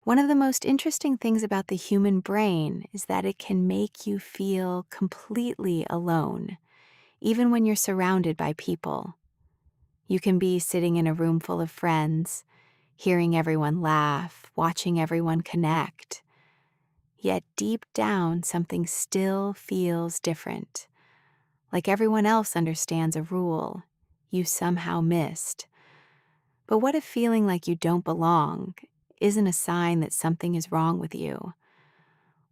One of the most interesting things about the human brain is that it can make you feel completely alone, even when you're surrounded by people. You can be sitting in a room full of friends, hearing everyone laugh, watching everyone connect. Yet deep down, something still feels different. Like everyone else understands a rule you somehow missed. But what if feeling like you don't belong isn't a sign that something is wrong with you?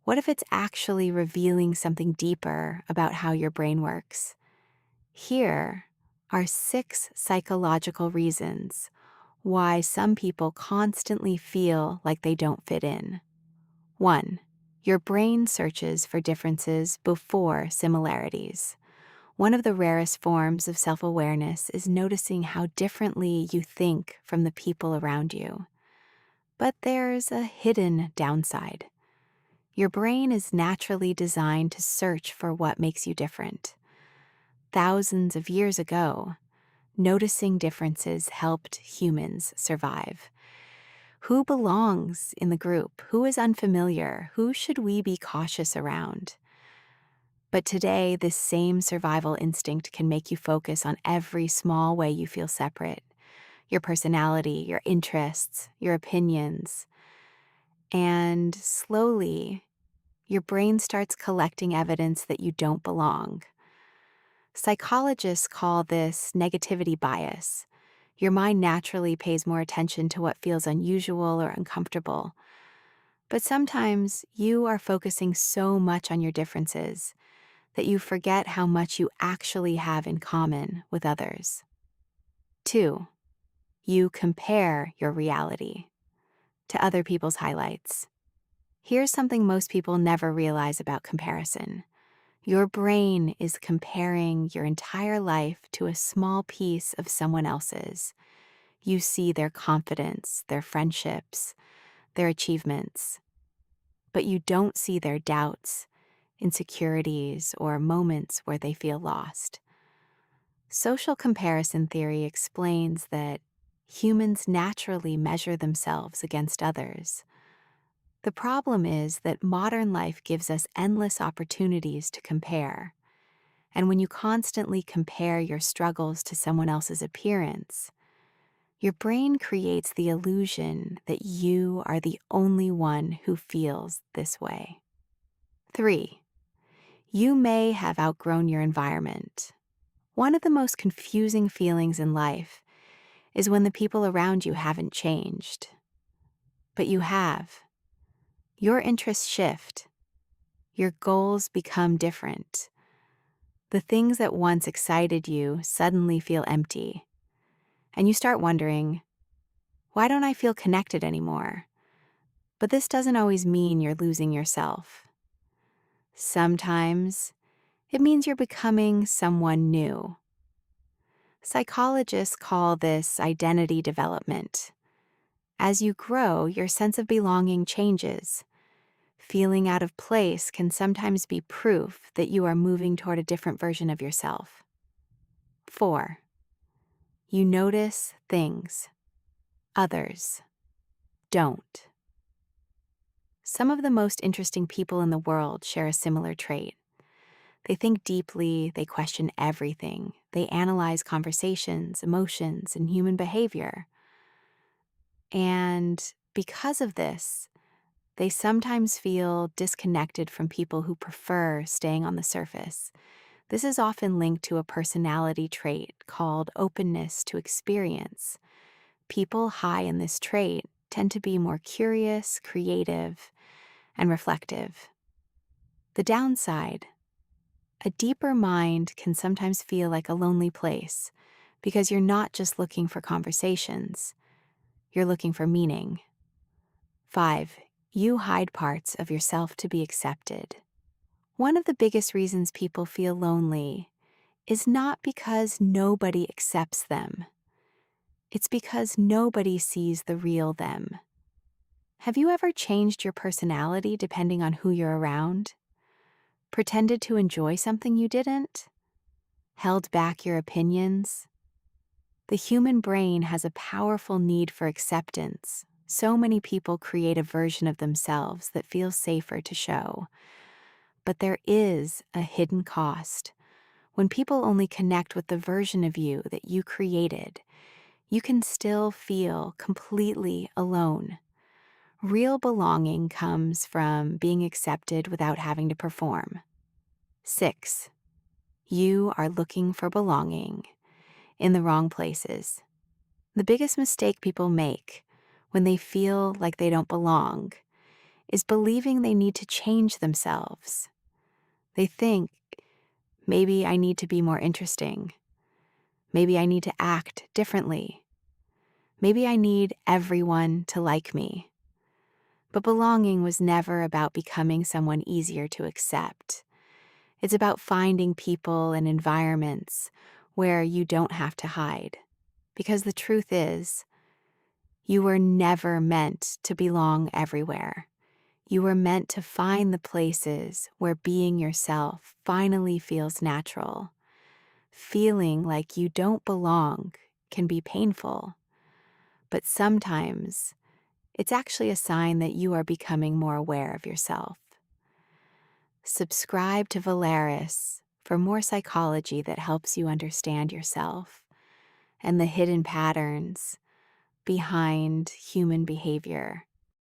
What if it's actually revealing something deeper about how your brain works? Here are 6 psychological reasons why some people constantly feel like they don't fit in. 1. Your brain searches for differences before similarities. One of the rarest forms of self awareness is noticing how differently you think from the people around you. But there's a hidden downside. Your brain is naturally designed to search for what makes you different. Thousands of years ago, noticing differences helped humans survive. Who belongs in the group? Who is unfamiliar? Who should we be cautious around? But today, this same survival instinct can make you focus on every small way you feel separate: your personality, your interests, your opinions. And slowly, your brain starts collecting evidence that you don't belong. Psychologists call this negativity bias. Your mind naturally pays more attention to what feels unusual or uncomfortable. But sometimes you are focusing so much on your differences that you forget how much you actually have in common with others. 2. You compare your reality to other people's highlights. Here's something most people never realize about comparison. Your brain is comparing your entire life to a small piece of someone else's. You see their confidence, their friendships, their achievements, but you don't see their doubts, insecurities, or moments where they feel lost. Social comparison theory explains that humans naturally measure themselves against others. The problem is that modern life gives us endless opportunities to compare. And when you constantly compare your struggles to someone else's appearance, your brain creates the illusion that you are the only one who feels this way. 3. You may have outgrown your environment. One of the most confusing feelings in life is when the people around you haven't changed. But you have. Your interests shift. Your goals become different. The things that once excited you suddenly feel empty. And you start wondering, why don't I feel connected anymore? But this doesn't always mean you're losing yourself. Sometimes it means you're becoming someone new. Psychologists call this identity development. As you grow, your sense of belonging changes. Feeling out of place can sometimes be proof that you are moving toward a different version of yourself. 4. You notice things others don't. Some of the most interesting people in the world share a similar trait. They think deeply, they question everything, they analyze conversations, emotions, and human behavior. And because of this, they sometimes feel disconnected from people who prefer staying on the surface. This is often linked to a personality trait called openness to experience. People high in this trait tend to be more curious, creative, and reflective. The downside: a deeper mind can sometimes feel like a lonely place because you're not just looking for conversations, you're looking for meaning. 5. You hide parts of yourself to be accepted. One of the biggest reasons people feel lonely is not because nobody accepts them. It's because nobody sees the real them. Have you ever changed your personality depending on who you're around? Pretended to enjoy something you didn't? Held back your opinions? The human brain has a powerful need for acceptance, So many people create a version of themselves that feels safer to show. But there is a hidden cost. When people only connect with the version of you that you created, you can still feel completely alone. Real belonging comes from being accepted without having to perform. 6. You are looking for belonging in the wrong places. The biggest mistake people make when they feel like they don't belong is believing they need to change themselves. They think, maybe I need to be more interesting. Maybe I need to act differently. Maybe I need everyone to like me. But belonging was never about becoming someone easier to accept. It's about finding people and environments where you don't have to hide. Because the truth is, you were never meant to belong everywhere. You were meant to find the places where being yourself finally feels natural. Feeling like you don't belong can be painful, but sometimes it's actually a sign that you are becoming more aware of yourself. Subscribe to Valeris for more psychology that helps you understand yourself and the hidden patterns behind human behavior.